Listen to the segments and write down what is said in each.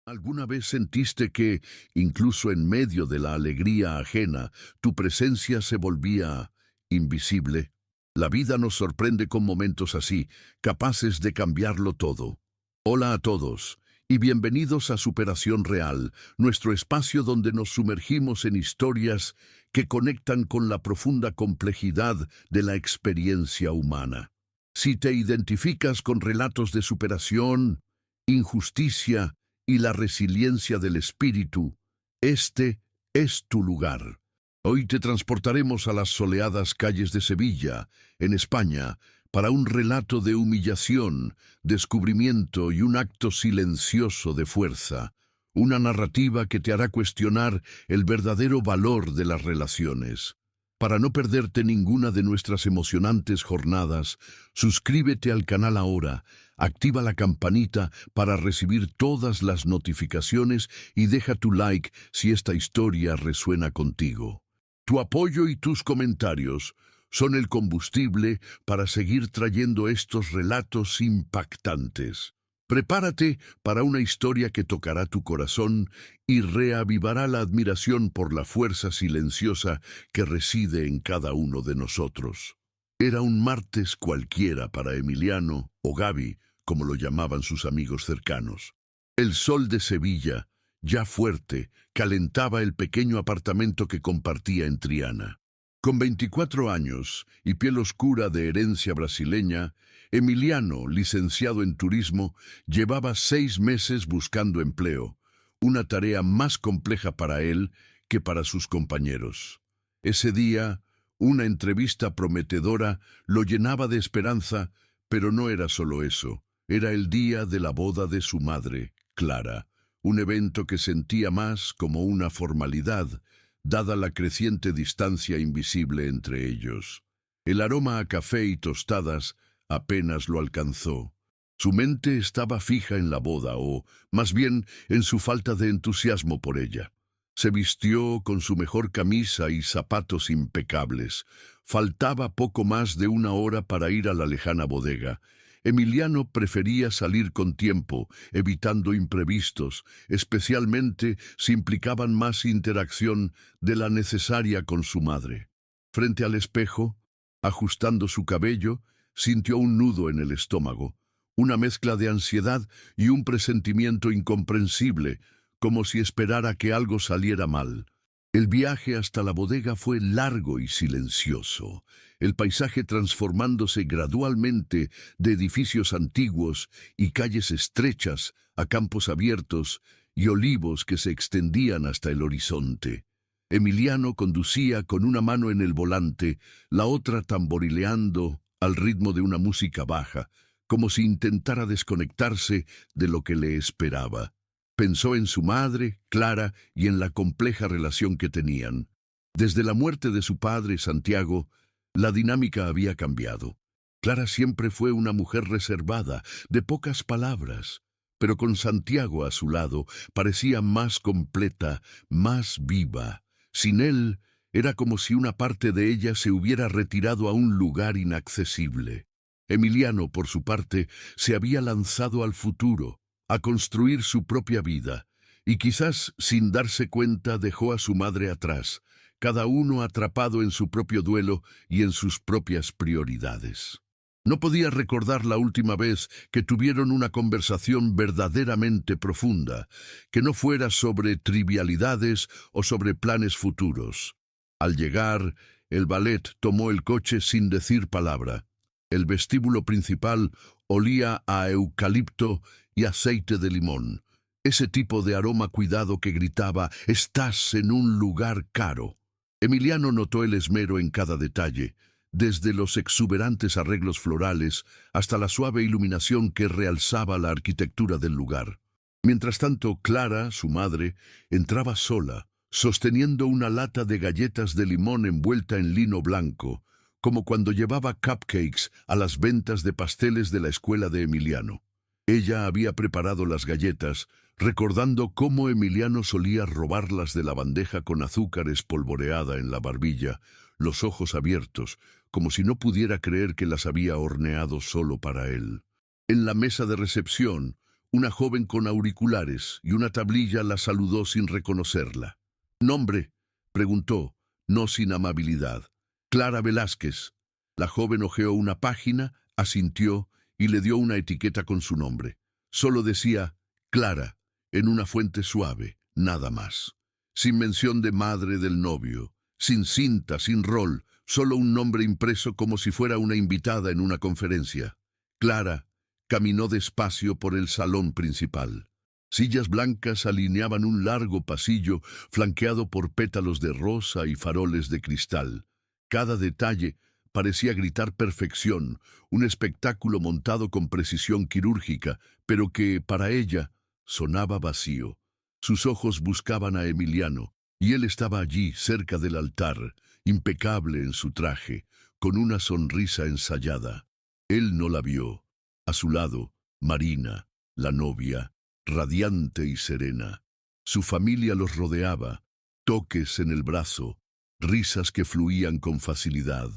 ¿Alguna vez sentiste que, incluso en medio de la alegría ajena, tu presencia se volvía invisible? La vida nos sorprende con momentos así, capaces de cambiarlo todo. Hola a todos, y bienvenidos a Superación Real, nuestro espacio donde nos sumergimos en historias que conectan con la profunda complejidad de la experiencia humana. Si te identificas con relatos de superación, injusticia, y la resiliencia del espíritu, este es tu lugar. Hoy te transportaremos a las soleadas calles de Sevilla, en España, para un relato de humillación, descubrimiento y un acto silencioso de fuerza, una narrativa que te hará cuestionar el verdadero valor de las relaciones. Para no perderte ninguna de nuestras emocionantes jornadas, suscríbete al canal ahora, activa la campanita para recibir todas las notificaciones y deja tu like si esta historia resuena contigo. Tu apoyo y tus comentarios son el combustible para seguir trayendo estos relatos impactantes. Prepárate para una historia que tocará tu corazón y reavivará la admiración por la fuerza silenciosa que reside en cada uno de nosotros. Era un martes cualquiera para Emiliano, o Gaby, como lo llamaban sus amigos cercanos. El sol de Sevilla, ya fuerte, calentaba el pequeño apartamento que compartía en Triana. Con 24 años y piel oscura de herencia brasileña, Emiliano, licenciado en turismo, llevaba 6 meses buscando empleo, una tarea más compleja para él que para sus compañeros. Ese día, una entrevista prometedora lo llenaba de esperanza, pero no era solo eso. Era el día de la boda de su madre, Clara, un evento que sentía más como una formalidad, dada la creciente distancia invisible entre ellos. El aroma a café y tostadas apenas lo alcanzó. Su mente estaba fija en la boda, o, más bien, en su falta de entusiasmo por ella. Se vistió con su mejor camisa y zapatos impecables. Faltaba poco más de 1 hora para ir a la lejana bodega. Emiliano prefería salir con tiempo, evitando imprevistos, especialmente si implicaban más interacción de la necesaria con su madre. Frente al espejo, ajustando su cabello, sintió un nudo en el estómago, una mezcla de ansiedad y un presentimiento incomprensible, como si esperara que algo saliera mal. El viaje hasta la bodega fue largo y silencioso, el paisaje transformándose gradualmente de edificios antiguos y calles estrechas a campos abiertos y olivos que se extendían hasta el horizonte. Emiliano conducía con una mano en el volante, la otra tamborileando al ritmo de una música baja, como si intentara desconectarse de lo que le esperaba. Pensó en su madre, Clara, y en la compleja relación que tenían. Desde la muerte de su padre, Santiago, la dinámica había cambiado. Clara siempre fue una mujer reservada, de pocas palabras, pero con Santiago a su lado parecía más completa, más viva. Sin él, era como si una parte de ella se hubiera retirado a un lugar inaccesible. Emiliano, por su parte, se había lanzado al futuro, a construir su propia vida, y quizás sin darse cuenta dejó a su madre atrás, cada uno atrapado en su propio duelo y en sus propias prioridades. No podía recordar la última vez que tuvieron una conversación verdaderamente profunda, que no fuera sobre trivialidades o sobre planes futuros. Al llegar, el valet tomó el coche sin decir palabra. El vestíbulo principal olía a eucalipto y aceite de limón, ese tipo de aroma cuidado que gritaba: «Estás en un lugar caro». Emiliano notó el esmero en cada detalle, desde los exuberantes arreglos florales hasta la suave iluminación que realzaba la arquitectura del lugar. Mientras tanto, Clara, su madre, entraba sola, sosteniendo una lata de galletas de limón envuelta en lino blanco, como cuando llevaba cupcakes a las ventas de pasteles de la escuela de Emiliano. Ella había preparado las galletas, recordando cómo Emiliano solía robarlas de la bandeja con azúcar espolvoreada en la barbilla, los ojos abiertos, como si no pudiera creer que las había horneado solo para él. En la mesa de recepción, Una joven con auriculares y una tablilla la saludó sin reconocerla. «¿Nombre?», preguntó, no sin amabilidad. «Clara Velázquez». La joven hojeó una página, asintió y le dio una etiqueta con su nombre. Solo decía «Clara», en una fuente suave, nada más. Sin mención de madre del novio, sin cinta, sin rol, solo un nombre impreso como si fuera una invitada en una conferencia. Clara caminó despacio por el salón principal. Sillas blancas alineaban un largo pasillo flanqueado por pétalos de rosa y faroles de cristal. Cada detalle parecía gritar perfección, un espectáculo montado con precisión quirúrgica, pero que, para ella, sonaba vacío. Sus ojos buscaban a Emiliano, y él estaba allí, cerca del altar, impecable en su traje, con una sonrisa ensayada. Él no la vio. A su lado, Marina, la novia, radiante y serena. Su familia los rodeaba, toques en el brazo, risas que fluían con facilidad.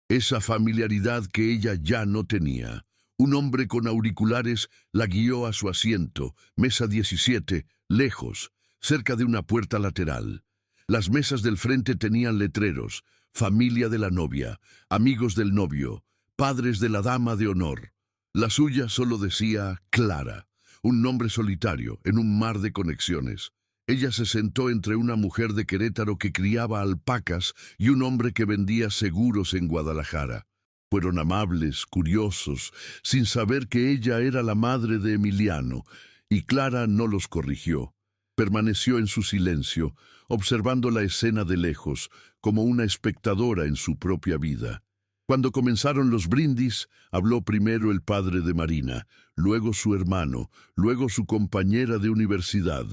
Esa familiaridad que ella ya no tenía. Un hombre con auriculares la guió a su asiento, mesa 17, lejos, cerca de una puerta lateral. Las mesas del frente tenían letreros: familia de la novia, amigos del novio, padres de la dama de honor. La suya solo decía Clara, un nombre solitario en un mar de conexiones. Ella se sentó entre una mujer de Querétaro que criaba alpacas y un hombre que vendía seguros en Guadalajara. Fueron amables, curiosos, sin saber que ella era la madre de Emiliano, y Clara no los corrigió. Permaneció en su silencio, observando la escena de lejos, como una espectadora en su propia vida. Cuando comenzaron los brindis, habló primero el padre de Marina, luego su hermano, luego su compañera de universidad.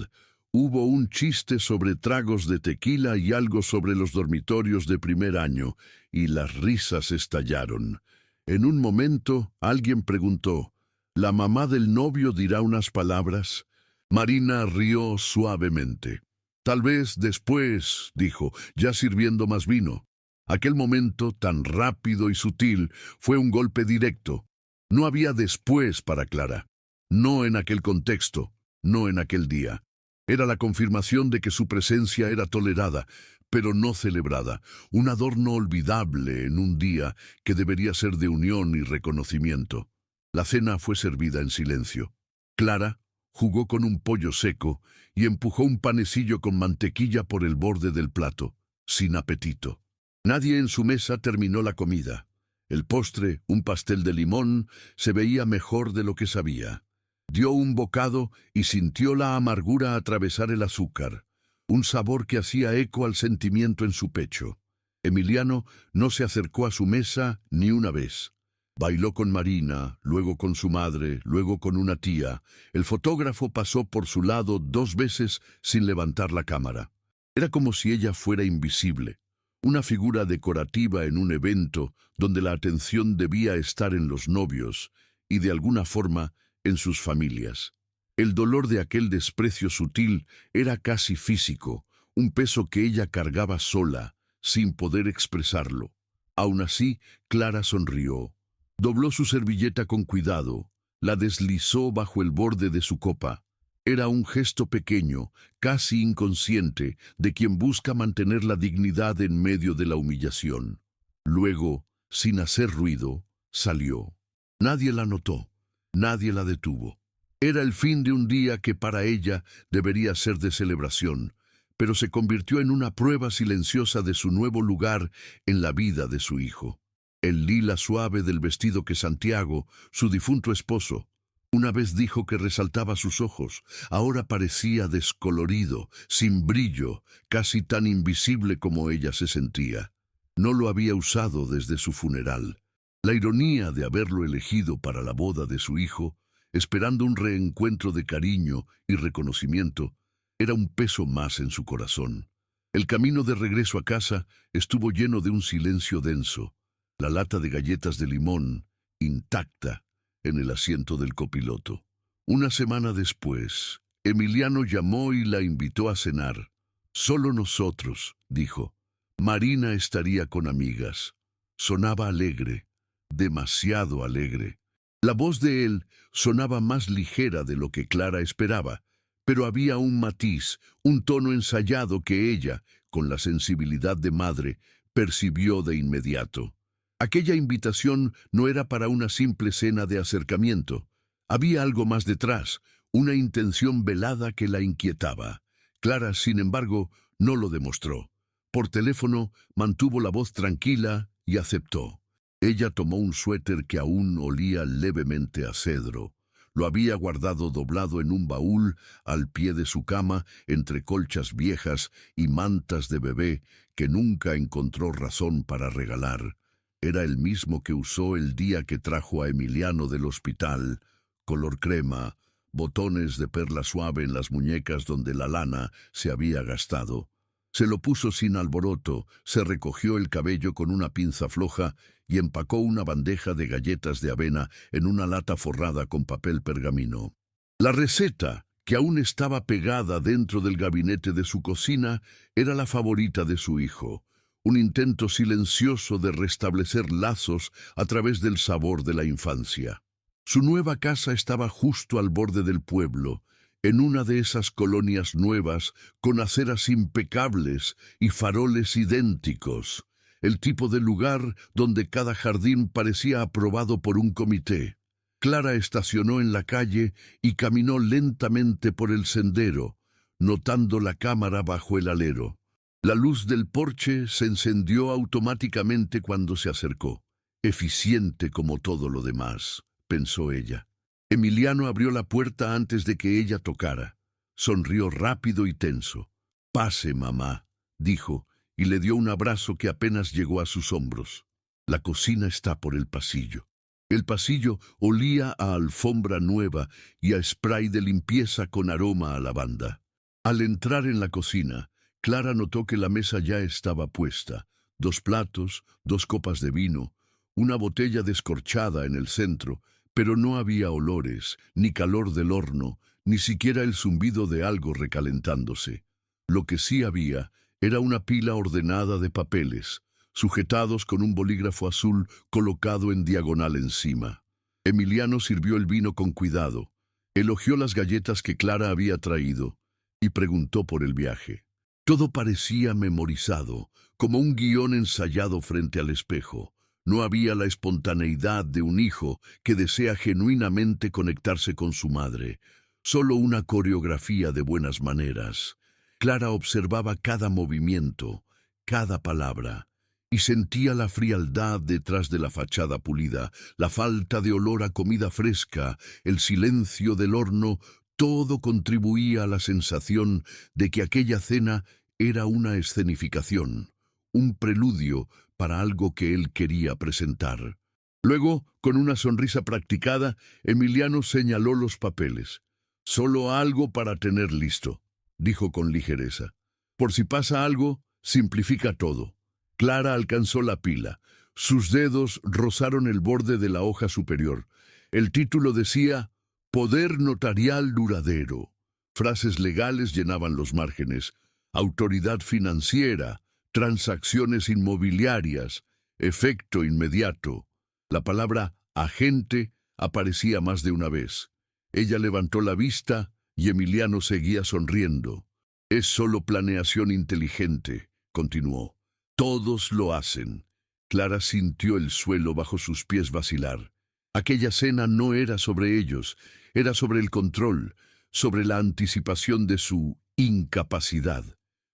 Hubo un chiste sobre tragos de tequila y algo sobre los dormitorios de primer año, y las risas estallaron. En un momento, alguien preguntó: «¿La mamá del novio dirá unas palabras?». Marina rió suavemente. «Tal vez después», dijo, ya sirviendo más vino. Aquel momento, tan rápido y sutil, fue un golpe directo. No había después para Clara. No en aquel contexto, no en aquel día. Era la confirmación de que su presencia era tolerada, pero no celebrada, un adorno olvidable en un día que debería ser de unión y reconocimiento. La cena fue servida en silencio. Clara jugó con un pollo seco y empujó un panecillo con mantequilla por el borde del plato, sin apetito. Nadie en su mesa terminó la comida. El postre, un pastel de limón, se veía mejor de lo que sabía. Dio un bocado y sintió la amargura atravesar el azúcar, un sabor que hacía eco al sentimiento en su pecho. Emiliano no se acercó a su mesa ni una vez. Bailó con Marina, luego con su madre, luego con una tía. El fotógrafo pasó por su lado 2 veces sin levantar la cámara. Era como si ella fuera invisible, una figura decorativa en un evento donde la atención debía estar en los novios y, de alguna forma, en sus familias. El dolor de aquel desprecio sutil era casi físico, un peso que ella cargaba sola, sin poder expresarlo. Aún así, Clara sonrió. Dobló su servilleta con cuidado, la deslizó bajo el borde de su copa. Era un gesto pequeño, casi inconsciente, de quien busca mantener la dignidad en medio de la humillación. Luego, sin hacer ruido, salió. Nadie la notó, nadie la detuvo. Era el fin de un día que para ella debería ser de celebración, pero se convirtió en una prueba silenciosa de su nuevo lugar en la vida de su hijo. El lila suave del vestido que Santiago, su difunto esposo, una vez dijo que resaltaba sus ojos, ahora parecía descolorido, sin brillo, casi tan invisible como ella se sentía. No lo había usado desde su funeral. La ironía de haberlo elegido para la boda de su hijo, esperando un reencuentro de cariño y reconocimiento, era un peso más en su corazón. El camino de regreso a casa estuvo lleno de un silencio denso. La lata de galletas de limón, intacta, en el asiento del copiloto. Una semana después, Emiliano llamó y la invitó a cenar. «Solo nosotros», dijo. Marina estaría con amigas. Sonaba alegre, demasiado alegre. La voz de él sonaba más ligera de lo que Clara esperaba, pero había un matiz, un tono ensayado que ella, con la sensibilidad de madre, percibió de inmediato. Aquella invitación no era para una simple cena de acercamiento. Había algo más detrás, una intención velada que la inquietaba. Clara, sin embargo, no lo demostró. Por teléfono mantuvo la voz tranquila y aceptó. Ella tomó un suéter que aún olía levemente a cedro. Lo había guardado doblado en un baúl al pie de su cama, entre colchas viejas y mantas de bebé que nunca encontró razón para regalar. Era el mismo que usó el día que trajo a Emiliano del hospital, color crema, botones de perla suave en las muñecas donde la lana se había gastado. Se lo puso sin alboroto, se recogió el cabello con una pinza floja y empacó una bandeja de galletas de avena en una lata forrada con papel pergamino. La receta, que aún estaba pegada dentro del gabinete de su cocina, era la favorita de su hijo, un intento silencioso de restablecer lazos a través del sabor de la infancia. Su nueva casa estaba justo al borde del pueblo, en una de esas colonias nuevas con aceras impecables y faroles idénticos, el tipo de lugar donde cada jardín parecía aprobado por un comité. Clara estacionó en la calle y caminó lentamente por el sendero, notando la cámara bajo el alero. La luz del porche se encendió automáticamente cuando se acercó. Eficiente como todo lo demás, pensó ella. Emiliano abrió la puerta antes de que ella tocara. Sonrió rápido y tenso. «Pase, mamá», dijo, y le dio un abrazo que apenas llegó a sus hombros. La cocina está por el pasillo. El pasillo olía a alfombra nueva y a spray de limpieza con aroma a lavanda. Al entrar en la cocina, Clara notó que la mesa ya estaba puesta. 2 platos, 2 copas de vino, una botella descorchada en el centro, pero no había olores, ni calor del horno, ni siquiera el zumbido de algo recalentándose. Lo que sí había era una pila ordenada de papeles, sujetados con un bolígrafo azul colocado en diagonal encima. Emiliano sirvió el vino con cuidado, elogió las galletas que Clara había traído y preguntó por el viaje. Todo parecía memorizado, como un guión ensayado frente al espejo. No había la espontaneidad de un hijo que desea genuinamente conectarse con su madre, solo una coreografía de buenas maneras. Clara observaba cada movimiento, cada palabra, y sentía la frialdad detrás de la fachada pulida, la falta de olor a comida fresca, el silencio del horno. Todo contribuía a la sensación de que aquella cena era una escenificación, un preludio para algo que él quería presentar. Luego, con una sonrisa practicada, Emiliano señaló los papeles. «Solo algo para tener listo», dijo con ligereza. «Por si pasa algo, simplifica todo». Clara alcanzó la pila. Sus dedos rozaron el borde de la hoja superior. El título decía «Poder notarial duradero». Frases legales llenaban los márgenes. Autoridad financiera, transacciones inmobiliarias, efecto inmediato. La palabra agente aparecía más de una vez. Ella levantó la vista y Emiliano seguía sonriendo. «Es solo planeación inteligente», continuó. «Todos lo hacen». Clara sintió el suelo bajo sus pies vacilar. Aquella cena no era sobre ellos, era sobre el control, sobre la anticipación de su incapacidad.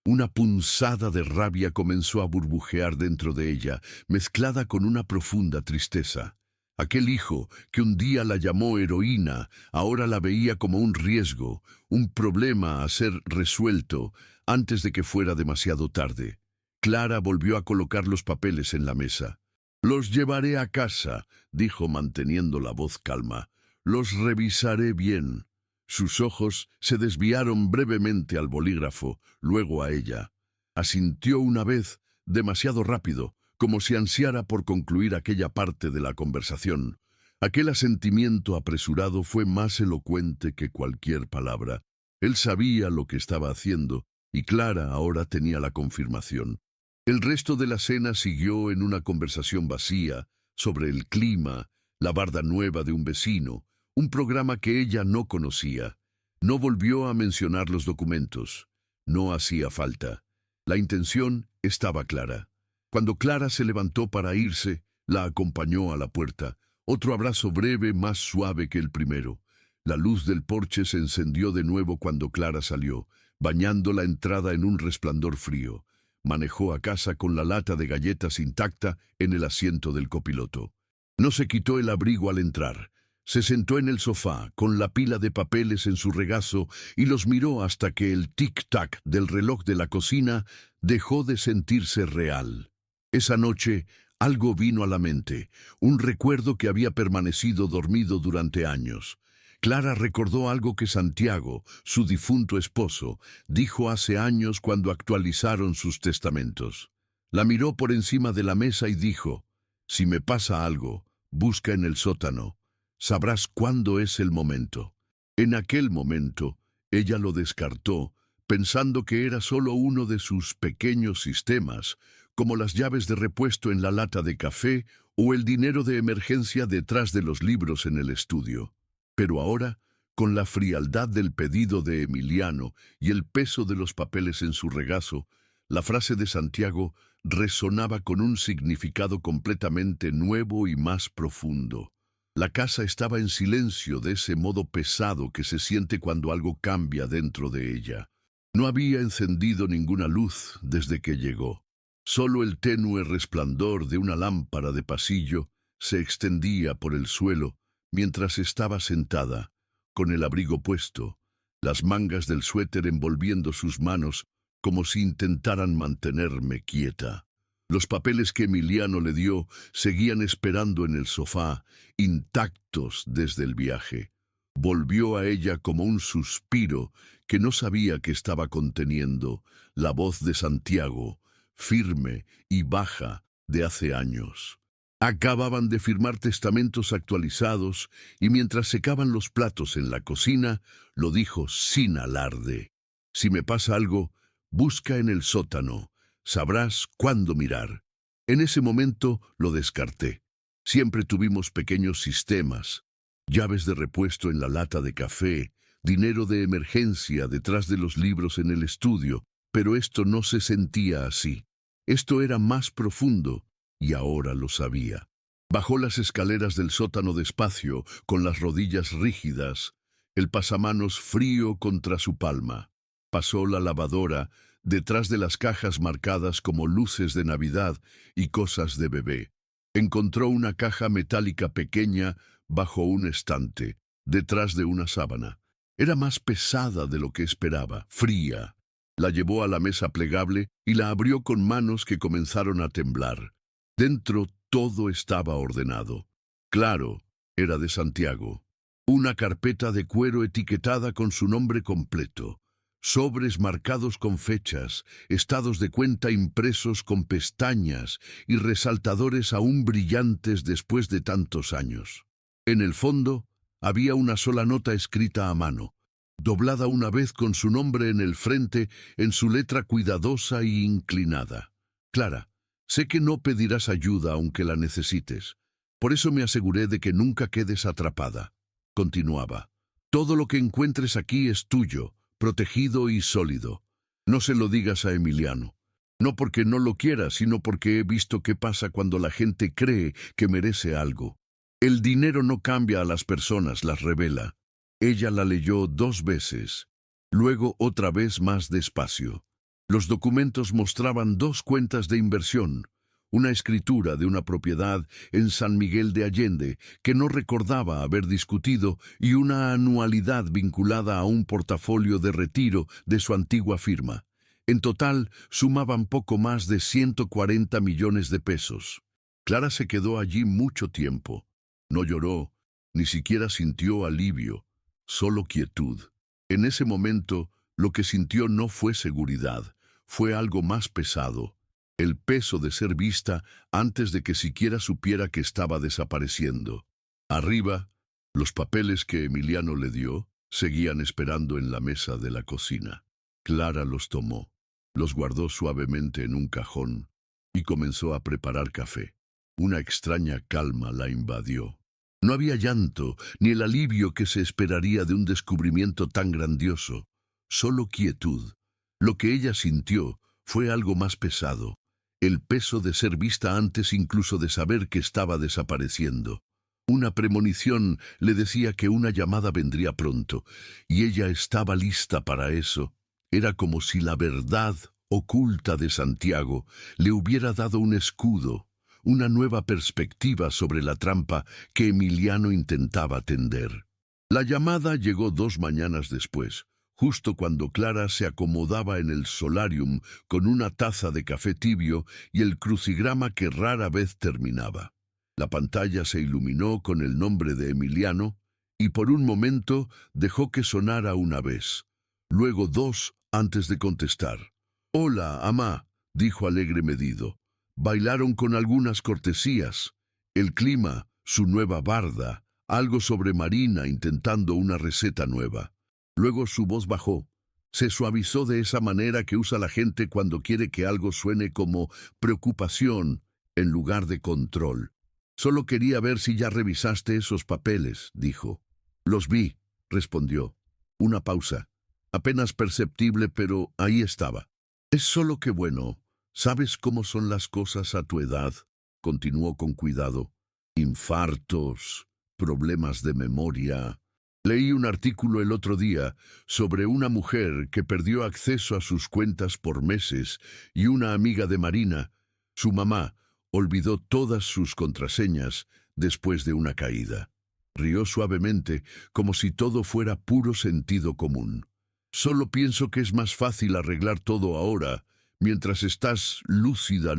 Una punzada de rabia comenzó a burbujear dentro de ella, mezclada con una profunda tristeza. Aquel hijo, que un día la llamó heroína, ahora la veía como un riesgo, un problema a ser resuelto antes de que fuera demasiado tarde. Clara volvió a colocar los papeles en la mesa. «Los llevaré a casa», dijo manteniendo la voz calma. «Los revisaré bien». Sus ojos se desviaron brevemente al bolígrafo, luego a ella. Asintió una vez, demasiado rápido, como si ansiara por concluir aquella parte de la conversación. Aquel asentimiento apresurado fue más elocuente que cualquier palabra. Él sabía lo que estaba haciendo, y Clara ahora tenía la confirmación. El resto de la cena siguió en una conversación vacía, sobre el clima, la barda nueva de un vecino, un programa que ella no conocía. No volvió a mencionar los documentos. No hacía falta. La intención estaba clara. Cuando Clara se levantó para irse, la acompañó a la puerta. Otro abrazo breve, más suave que el primero. La luz del porche se encendió de nuevo cuando Clara salió, bañando la entrada en un resplandor frío. Manejó a casa con la lata de galletas intacta en el asiento del copiloto. No se quitó el abrigo al entrar. Se sentó en el sofá, con la pila de papeles en su regazo, y los miró hasta que el tic-tac del reloj de la cocina dejó de sentirse real. Esa noche, algo vino a la mente, un recuerdo que había permanecido dormido durante años. Clara recordó algo que Santiago, su difunto esposo, dijo hace años cuando actualizaron sus testamentos. La miró por encima de la mesa y dijo: «Si me pasa algo, busca en el sótano. Sabrás cuándo es el momento». En aquel momento, ella lo descartó, pensando que era solo uno de sus pequeños sistemas, como las llaves de repuesto en la lata de café o el dinero de emergencia detrás de los libros en el estudio. Pero ahora, con la frialdad del pedido de Emiliano y el peso de los papeles en su regazo, la frase de Santiago resonaba con un significado completamente nuevo y más profundo. La casa estaba en silencio, de ese modo pesado que se siente cuando algo cambia dentro de ella. No había encendido ninguna luz desde que llegó. Solo el tenue resplandor de una lámpara de pasillo se extendía por el suelo mientras estaba sentada, con el abrigo puesto, las mangas del suéter envolviendo sus manos como si intentaran mantenerme quieta. Los papeles que Emiliano le dio seguían esperando en el sofá, intactos desde el viaje. Volvió a ella como un suspiro que no sabía que estaba conteniendo, la voz de Santiago, firme y baja de hace años. Acababan de firmar testamentos actualizados y mientras secaban los platos en la cocina, lo dijo sin alarde: «Si me pasa algo, busca en el sótano. Sabrás cuándo mirar». En ese momento lo descarté. Siempre tuvimos pequeños sistemas, llaves de repuesto en la lata de café, dinero de emergencia detrás de los libros en el estudio, pero esto no se sentía así. Esto era más profundo, y ahora lo sabía. Bajó las escaleras del sótano despacio, con las rodillas rígidas, el pasamanos frío contra su palma. Pasó la lavadora, detrás de las cajas marcadas como luces de Navidad y cosas de bebé. Encontró una caja metálica pequeña bajo un estante, detrás de una sábana. Era más pesada de lo que esperaba, fría. La llevó a la mesa plegable y la abrió con manos que comenzaron a temblar. Dentro todo estaba ordenado. Claro, era de Santiago. Una carpeta de cuero etiquetada con su nombre completo. Sobres marcados con fechas, estados de cuenta impresos con pestañas y resaltadores aún brillantes después de tantos años. En el fondo había una sola nota escrita a mano, doblada una vez con su nombre en el frente en su letra cuidadosa y inclinada. «Clara, sé que no pedirás ayuda aunque la necesites. Por eso me aseguré de que nunca quedes atrapada». Continuaba: «Todo lo que encuentres aquí es tuyo, protegido y sólido. No se lo digas a Emiliano. No porque no lo quiera, sino porque he visto qué pasa cuando la gente cree que merece algo. El dinero no cambia a las personas, las revela». Ella la leyó 2 veces, luego otra vez más despacio. Los documentos mostraban 2 cuentas de inversión, una escritura de una propiedad en San Miguel de Allende que no recordaba haber discutido y una anualidad vinculada a un portafolio de retiro de su antigua firma. En total, sumaban poco más de 140 millones de pesos. Clara se quedó allí mucho tiempo. No lloró, ni siquiera sintió alivio, solo quietud. En ese momento, lo que sintió no fue seguridad, fue algo más pesado, el peso de ser vista antes de que siquiera supiera que estaba desapareciendo. Arriba, los papeles que Emiliano le dio seguían esperando en la mesa de la cocina. Clara los tomó, los guardó suavemente en un cajón y comenzó a preparar café. Una extraña calma la invadió. No había llanto, ni el alivio que se esperaría de un descubrimiento tan grandioso. Solo quietud. Lo que ella sintió fue algo más pesado, el peso de ser vista antes incluso de saber que estaba desapareciendo. Una premonición le decía que una llamada vendría pronto, y ella estaba lista para eso. Era como si la verdad oculta de Santiago le hubiera dado un escudo, una nueva perspectiva sobre la trampa que Emiliano intentaba tender. La llamada llegó 2 mañanas después, justo cuando Clara se acomodaba en el solarium con una taza de café tibio y el crucigrama que rara vez terminaba. La pantalla se iluminó con el nombre de Emiliano y por un momento dejó que sonara una vez, luego dos antes de contestar. «Hola, amá», dijo alegre medido. Bailaron con algunas cortesías. El clima, su nueva barda, algo sobre Marina intentando una receta nueva. Luego su voz bajó. Se suavizó de esa manera que usa la gente cuando quiere que algo suene como preocupación en lugar de control. «Solo quería ver si ya revisaste esos papeles», dijo. «Los vi», respondió. Una pausa. Apenas perceptible, pero ahí estaba. «Es solo que bueno. ¿Sabes cómo son las cosas a tu edad?», continuó con cuidado. «Infartos, problemas de memoria». Leí un artículo el otro día sobre una mujer que perdió acceso a sus cuentas por meses y una amiga de Marina, su mamá, olvidó todas sus contraseñas después de una caída. Rió suavemente, como si todo fuera puro sentido común. «Solo pienso que es más fácil arreglar todo ahora, mientras estás lúcida.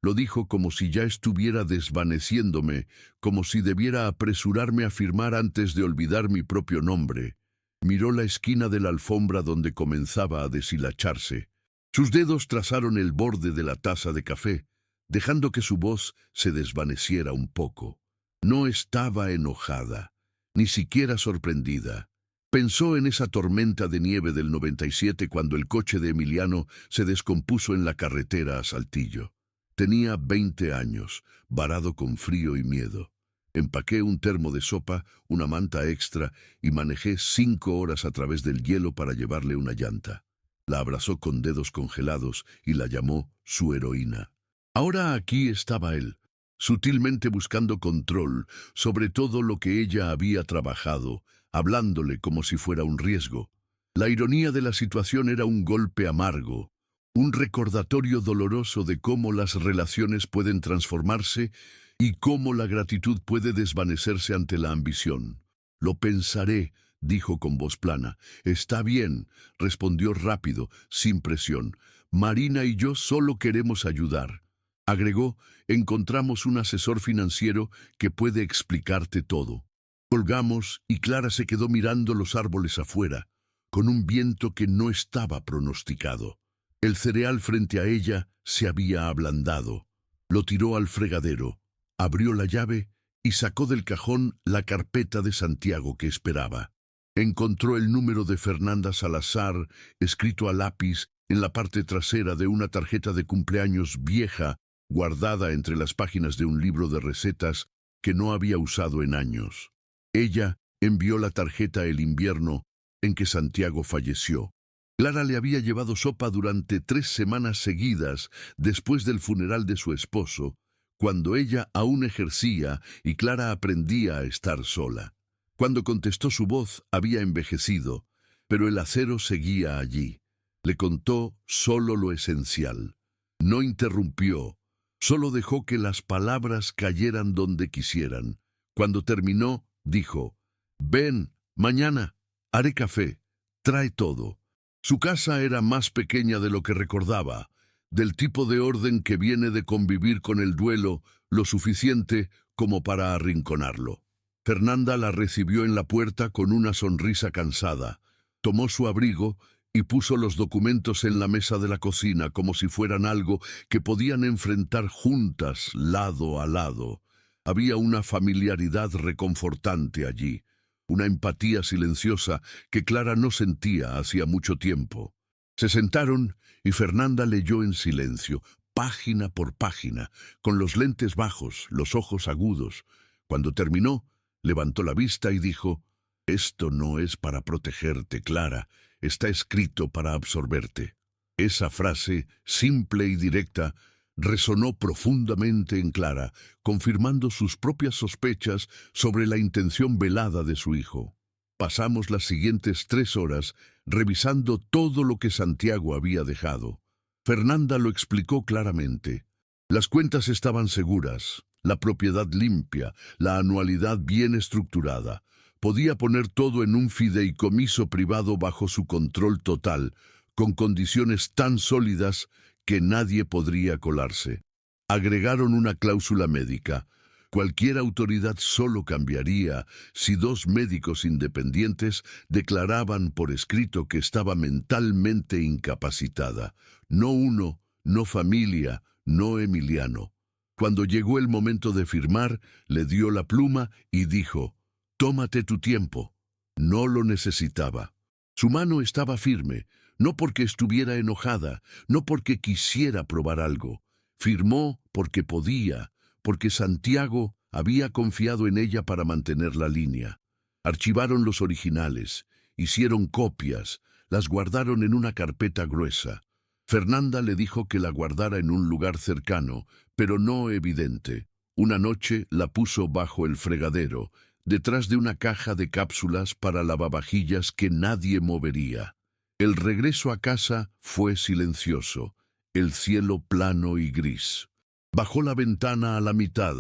Lo dijo como si ya estuviera desvaneciéndome, como si debiera apresurarme a firmar antes de olvidar mi propio nombre. Miró la esquina de la alfombra donde comenzaba a deshilacharse. Sus dedos trazaron el borde de la taza de café, dejando que su voz se desvaneciera un poco. No estaba enojada, ni siquiera sorprendida. Pensó en esa tormenta de nieve del 97 cuando el coche de Emiliano se descompuso en la carretera a Saltillo. Tenía 20 años, varado con frío y miedo. Empaqué un termo de sopa, una manta extra y manejé 5 horas a través del hielo para llevarle una llanta. La abrazó con dedos congelados y la llamó su heroína. Ahora aquí estaba él, sutilmente buscando control sobre todo lo que ella había trabajado, hablándole como si fuera un riesgo. La ironía de la situación era un golpe amargo, un recordatorio doloroso de cómo las relaciones pueden transformarse y cómo la gratitud puede desvanecerse ante la ambición. «Lo pensaré», dijo con voz plana. «Está bien», respondió rápido, sin presión. «Marina y yo solo queremos ayudar». Agregó: «Encontramos un asesor financiero que puede explicarte todo». Colgamos y Clara se quedó mirando los árboles afuera, con un viento que no estaba pronosticado. El cereal frente a ella se había ablandado. Lo tiró al fregadero, abrió la llave y sacó del cajón la carpeta de Santiago que esperaba. Encontró el número de Fernanda Salazar escrito a lápiz en la parte trasera de una tarjeta de cumpleaños vieja guardada entre las páginas de un libro de recetas que no había usado en años. Ella envió la tarjeta el invierno en que Santiago falleció. Clara le había llevado sopa durante 3 semanas seguidas después del funeral de su esposo, cuando ella aún ejercía y Clara aprendía a estar sola. Cuando contestó su voz había envejecido, pero el acero seguía allí. Le contó solo lo esencial. No interrumpió, solo dejó que las palabras cayeran donde quisieran. Cuando terminó, dijo: «Ven, mañana, haré café, trae todo». Su casa era más pequeña de lo que recordaba, del tipo de orden que viene de convivir con el duelo lo suficiente como para arrinconarlo. Fernanda la recibió en la puerta con una sonrisa cansada, tomó su abrigo y puso los documentos en la mesa de la cocina como si fueran algo que podían enfrentar juntas, lado a lado. Había una familiaridad reconfortante allí, una empatía silenciosa que Clara no sentía hacía mucho tiempo. Se sentaron y Fernanda leyó en silencio, página por página, con los lentes bajos, los ojos agudos. Cuando terminó, levantó la vista y dijo: «Esto no es para protegerte, Clara, está escrito para absorberte». Esa frase, simple y directa, resonó profundamente en Clara, confirmando sus propias sospechas sobre la intención velada de su hijo. Pasamos las siguientes 3 horas revisando todo lo que Santiago había dejado. Fernanda lo explicó claramente. Las cuentas estaban seguras, la propiedad limpia, la anualidad bien estructurada. Podía poner todo en un fideicomiso privado bajo su control total, con condiciones tan sólidas que nadie podría colarse. Agregaron una cláusula médica. Cualquier autoridad solo cambiaría si 2 médicos independientes declaraban por escrito que estaba mentalmente incapacitada. No uno, no familia, no Emiliano. Cuando llegó el momento de firmar, le dio la pluma y dijo: «Tómate tu tiempo». No lo necesitaba. Su mano estaba firme, no porque estuviera enojada, no porque quisiera probar algo. Firmó porque podía, porque Santiago había confiado en ella para mantener la línea. Archivaron los originales, hicieron copias, las guardaron en una carpeta gruesa. Fernanda le dijo que la guardara en un lugar cercano, pero no evidente. Una noche la puso bajo el fregadero, detrás de una caja de cápsulas para lavavajillas que nadie movería. El regreso a casa fue silencioso, el cielo plano y gris. Bajó la ventana a la mitad,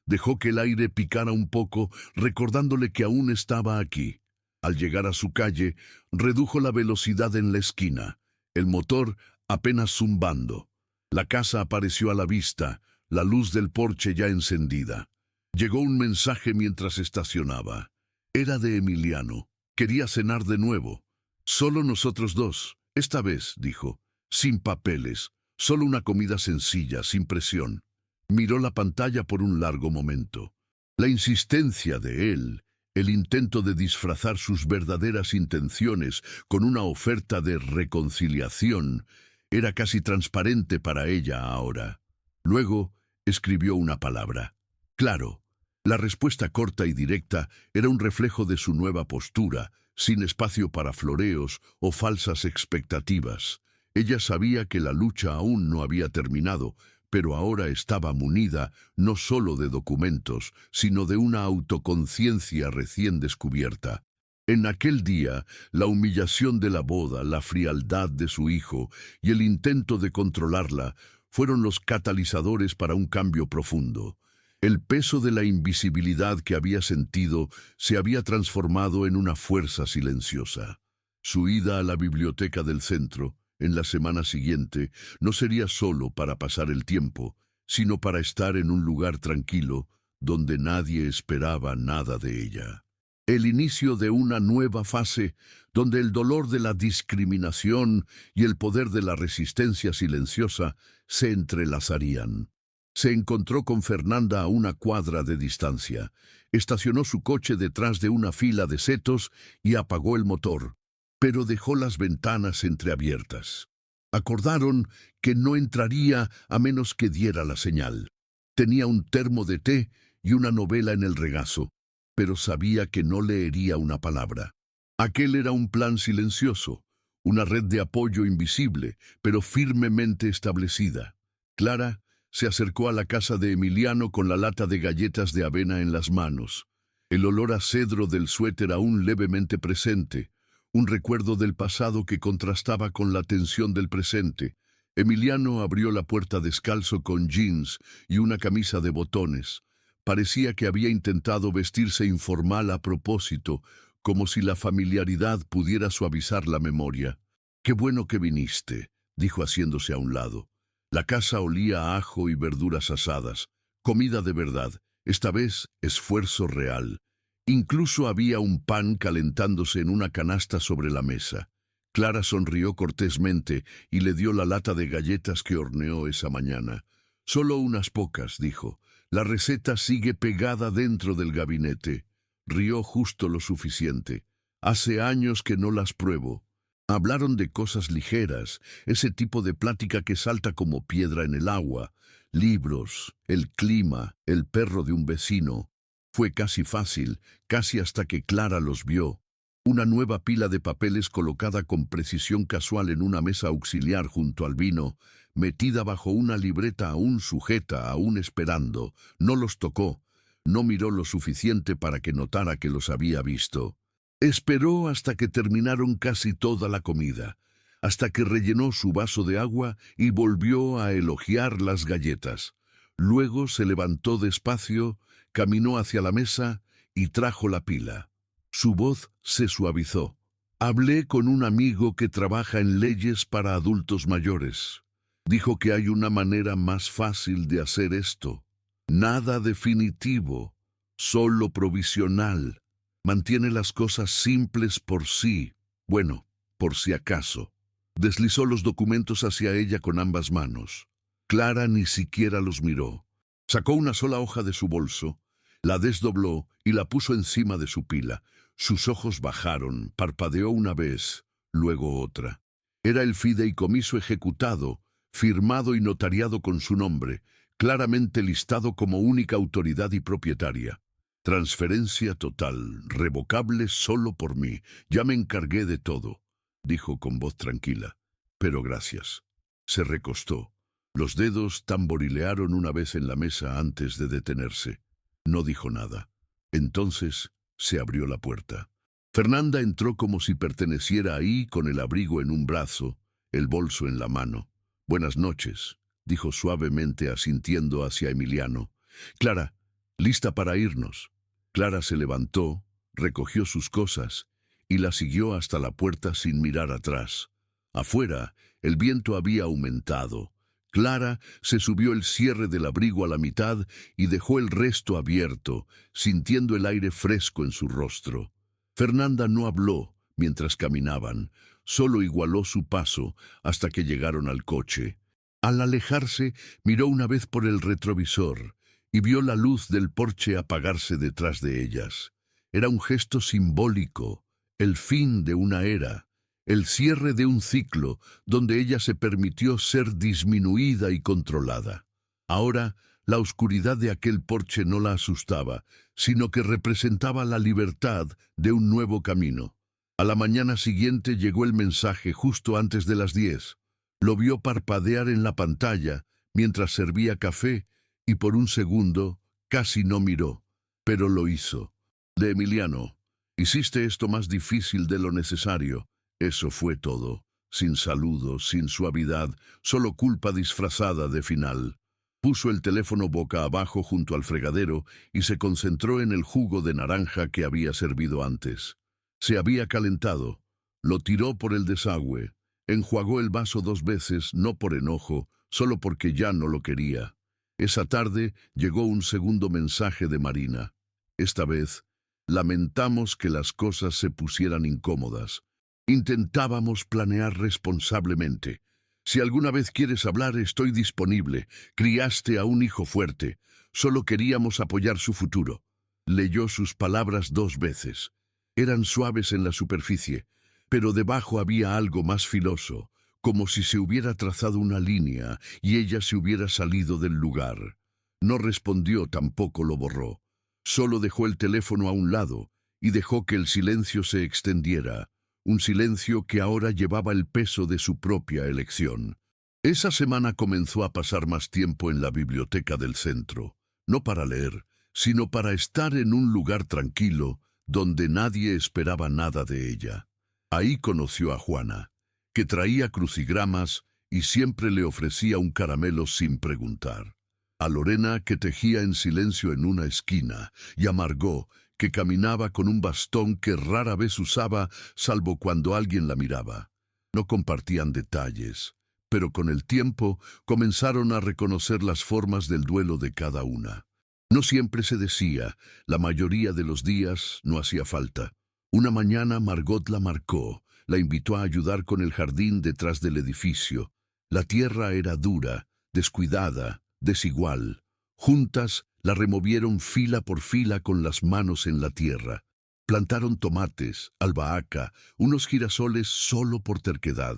dejó que el aire picara un poco, recordándole que aún estaba aquí. Al llegar a su calle, redujo la velocidad en la esquina, el motor apenas zumbando. La casa apareció a la vista, la luz del porche ya encendida. Llegó un mensaje mientras estacionaba. Era de Emiliano. Quería cenar de nuevo. «Solo nosotros dos, esta vez», dijo, «sin papeles, solo una comida sencilla, sin presión». Miró la pantalla por un largo momento. La insistencia de él, el intento de disfrazar sus verdaderas intenciones con una oferta de reconciliación, era casi transparente para ella ahora. Luego escribió una palabra: «Claro». La respuesta corta y directa era un reflejo de su nueva postura, sin espacio para floreos o falsas expectativas. Ella sabía que la lucha aún no había terminado, pero ahora estaba munida no solo de documentos, sino de una autoconciencia recién descubierta. En aquel día, la humillación de la boda, la frialdad de su hijo y el intento de controlarla fueron los catalizadores para un cambio profundo. El peso de la invisibilidad que había sentido se había transformado en una fuerza silenciosa. Su ida a la biblioteca del centro, en la semana siguiente, no sería solo para pasar el tiempo, sino para estar en un lugar tranquilo, donde nadie esperaba nada de ella. El inicio de una nueva fase, donde el dolor de la discriminación y el poder de la resistencia silenciosa se entrelazarían. Se encontró con Fernanda a una cuadra de distancia. Estacionó su coche detrás de una fila de setos y apagó el motor, pero dejó las ventanas entreabiertas. Acordaron que no entraría a menos que diera la señal. Tenía un termo de té y una novela en el regazo, pero sabía que no leería una palabra. Aquel era un plan silencioso, una red de apoyo invisible, pero firmemente establecida. Clara se acercó a la casa de Emiliano con la lata de galletas de avena en las manos. El olor a cedro del suéter aún levemente presente, un recuerdo del pasado que contrastaba con la tensión del presente. Emiliano abrió la puerta descalzo con jeans y una camisa de botones. Parecía que había intentado vestirse informal a propósito, como si la familiaridad pudiera suavizar la memoria. «Qué bueno que viniste», dijo haciéndose a un lado. La casa olía a ajo y verduras asadas, comida de verdad, esta vez esfuerzo real. Incluso había un pan calentándose en una canasta sobre la mesa. Clara sonrió cortésmente y le dio la lata de galletas que horneó esa mañana. «Solo unas pocas», dijo. «La receta sigue pegada dentro del gabinete». Rió justo lo suficiente. «Hace años que no las pruebo». Hablaron de cosas ligeras, ese tipo de plática que salta como piedra en el agua, libros, el clima, el perro de un vecino. Fue casi fácil, casi hasta que Clara los vio. Una nueva pila de papeles colocada con precisión casual en una mesa auxiliar junto al vino, metida bajo una libreta aún sujeta, aún esperando. No los tocó, no miró lo suficiente para que notara que los había visto. Esperó hasta que terminaron casi toda la comida, hasta que rellenó su vaso de agua y volvió a elogiar las galletas. Luego se levantó despacio, caminó hacia la mesa y trajo la pila. Su voz se suavizó. Hablé con un amigo que trabaja en leyes para adultos mayores. Dijo que hay una manera más fácil de hacer esto. Nada definitivo, solo provisional. Mantiene las cosas simples por sí. Bueno, por si acaso. Deslizó los documentos hacia ella con ambas manos. Clara ni siquiera los miró. Sacó una sola hoja de su bolso, la desdobló y la puso encima de su pila. Sus ojos bajaron, parpadeó una vez, luego otra. Era el fideicomiso ejecutado, firmado y notariado con su nombre, claramente listado como única autoridad y propietaria. Transferencia total, revocable solo por mí. Ya me encargué de todo, dijo con voz tranquila. Pero gracias. Se recostó. Los dedos tamborilearon una vez en la mesa antes de detenerse. No dijo nada. Entonces se abrió la puerta. Fernanda entró como si perteneciera ahí, con el abrigo en un brazo, el bolso en la mano. «Buenas noches», dijo suavemente, asintiendo hacia Emiliano. «Clara, lista para irnos». Clara se levantó, recogió sus cosas y la siguió hasta la puerta sin mirar atrás. Afuera, el viento había aumentado. Clara se subió el cierre del abrigo a la mitad y dejó el resto abierto, sintiendo el aire fresco en su rostro. Fernanda no habló mientras caminaban, solo igualó su paso hasta que llegaron al coche. Al alejarse, miró una vez por el retrovisor y vio la luz del porche apagarse detrás de ellas. Era un gesto simbólico, el fin de una era. El cierre de un ciclo donde ella se permitió ser disminuida y controlada. Ahora, la oscuridad de aquel porche no la asustaba, sino que representaba la libertad de un nuevo camino. A la mañana siguiente llegó el mensaje justo antes de las 10. Lo vio parpadear en la pantalla mientras servía café y por un segundo casi no miró, pero lo hizo. De Emiliano: «Hiciste esto más difícil de lo necesario». Eso fue todo, sin saludos, sin suavidad, solo culpa disfrazada de final. Puso el teléfono boca abajo junto al fregadero y se concentró en el jugo de naranja que había servido antes. Se había calentado. Lo tiró por el desagüe. Enjuagó el vaso 2 veces, no por enojo, solo porque ya no lo quería. Esa tarde llegó un segundo mensaje de Marina. Esta vez, lamentamos que las cosas se pusieran incómodas. Intentábamos planear responsablemente. Si alguna vez quieres hablar, estoy disponible. Criaste a un hijo fuerte. Solo queríamos apoyar su futuro». Leyó sus palabras 2 veces. Eran suaves en la superficie, pero debajo había algo más filoso, como si se hubiera trazado una línea y ella se hubiera salido del lugar. No respondió, tampoco lo borró. Solo dejó el teléfono a un lado y dejó que el silencio se extendiera. Un silencio que ahora llevaba el peso de su propia elección. Esa semana comenzó a pasar más tiempo en la biblioteca del centro, no para leer, sino para estar en un lugar tranquilo donde nadie esperaba nada de ella. Ahí conoció a Juana, que traía crucigramas y siempre le ofrecía un caramelo sin preguntar. A Lorena, que tejía en silencio en una esquina, y a Margot, que caminaba con un bastón que rara vez usaba salvo cuando alguien la miraba. No compartían detalles, pero con el tiempo comenzaron a reconocer las formas del duelo de cada una. No siempre se decía, la mayoría de los días no hacía falta. Una mañana Margot la marcó, la invitó a ayudar con el jardín detrás del edificio. La tierra era dura, descuidada, desigual. Juntas la removieron fila por fila con las manos en la tierra. Plantaron tomates, albahaca, unos girasoles solo por terquedad.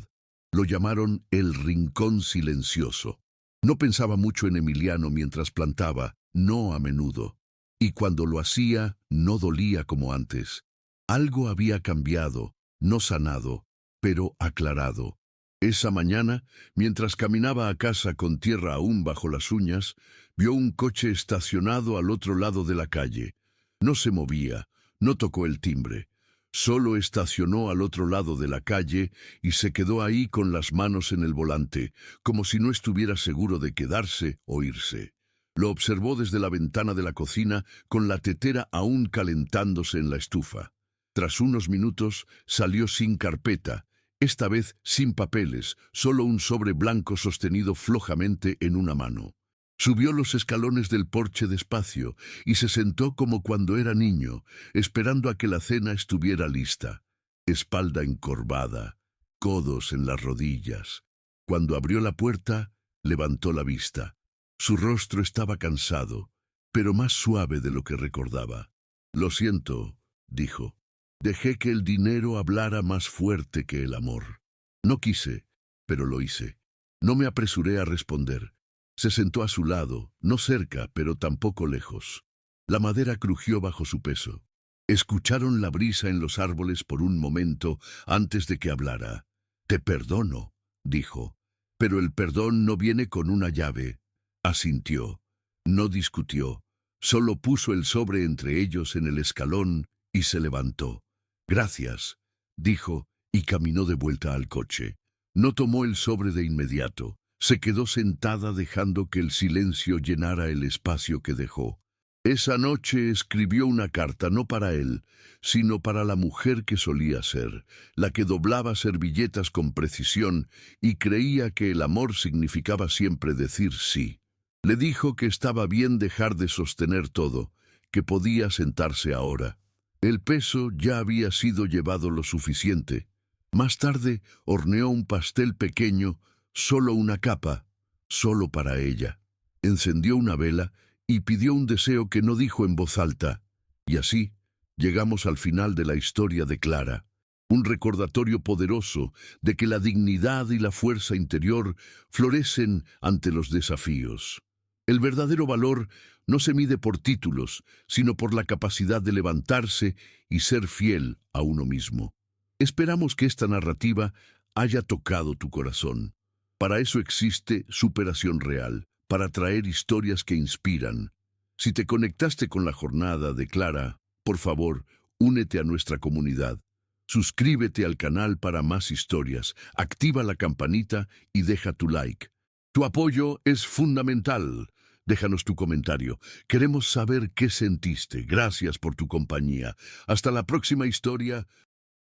Lo llamaron el rincón silencioso. No pensaba mucho en Emiliano mientras plantaba, no a menudo. y cuando lo hacía no dolía como antes. Algo había cambiado, no sanado, pero aclarado. Esa mañana, mientras caminaba a casa con tierra aún bajo las uñas, vio un coche estacionado al otro lado de la calle. No se movía, no tocó el timbre. Solo estacionó al otro lado de la calle y se quedó ahí con las manos en el volante, como si no estuviera seguro de quedarse o irse. Lo observó desde la ventana de la cocina con la tetera aún calentándose en la estufa. Tras unos minutos salió sin carpeta, esta vez sin papeles, solo un sobre blanco sostenido flojamente en una mano. Subió los escalones del porche despacio y se sentó como cuando era niño, esperando a que la cena estuviera lista. Espalda encorvada, codos en las rodillas. Cuando abrió la puerta, levantó la vista. Su rostro estaba cansado, pero más suave de lo que recordaba. «Lo siento», dijo. «Dejé que el dinero hablara más fuerte que el amor. No quise, pero lo hice. No me apresuré a responder». Se sentó a su lado, no cerca, pero tampoco lejos. La madera crujió bajo su peso. Escucharon la brisa en los árboles por un momento antes de que hablara. «Te perdono», dijo. «Pero el perdón no viene con una llave». Asintió. No discutió. Solo puso el sobre entre ellos en el escalón y se levantó. «Gracias», dijo, y caminó de vuelta al coche. No tomó el sobre de inmediato. Se quedó sentada dejando que el silencio llenara el espacio que dejó. Esa noche escribió una carta no para él, sino para la mujer que solía ser, la que doblaba servilletas con precisión y creía que el amor significaba siempre decir sí. Le dijo que estaba bien dejar de sostener todo, que podía sentarse ahora. El peso ya había sido llevado lo suficiente. Más tarde horneó un pastel pequeño, solo una capa, solo para ella. Encendió una vela y pidió un deseo que no dijo en voz alta. Y así llegamos al final de la historia de Clara. Un recordatorio poderoso de que la dignidad y la fuerza interior florecen ante los desafíos. El verdadero valor no se mide por títulos, sino por la capacidad de levantarse y ser fiel a uno mismo. Esperamos que esta narrativa haya tocado tu corazón. Para eso existe Superación Real, para traer historias que inspiran. Si te conectaste con la jornada de Clara, por favor, únete a nuestra comunidad. Suscríbete al canal para más historias, activa la campanita y deja tu like. Tu apoyo es fundamental. Déjanos tu comentario. Queremos saber qué sentiste. Gracias por tu compañía. Hasta la próxima historia.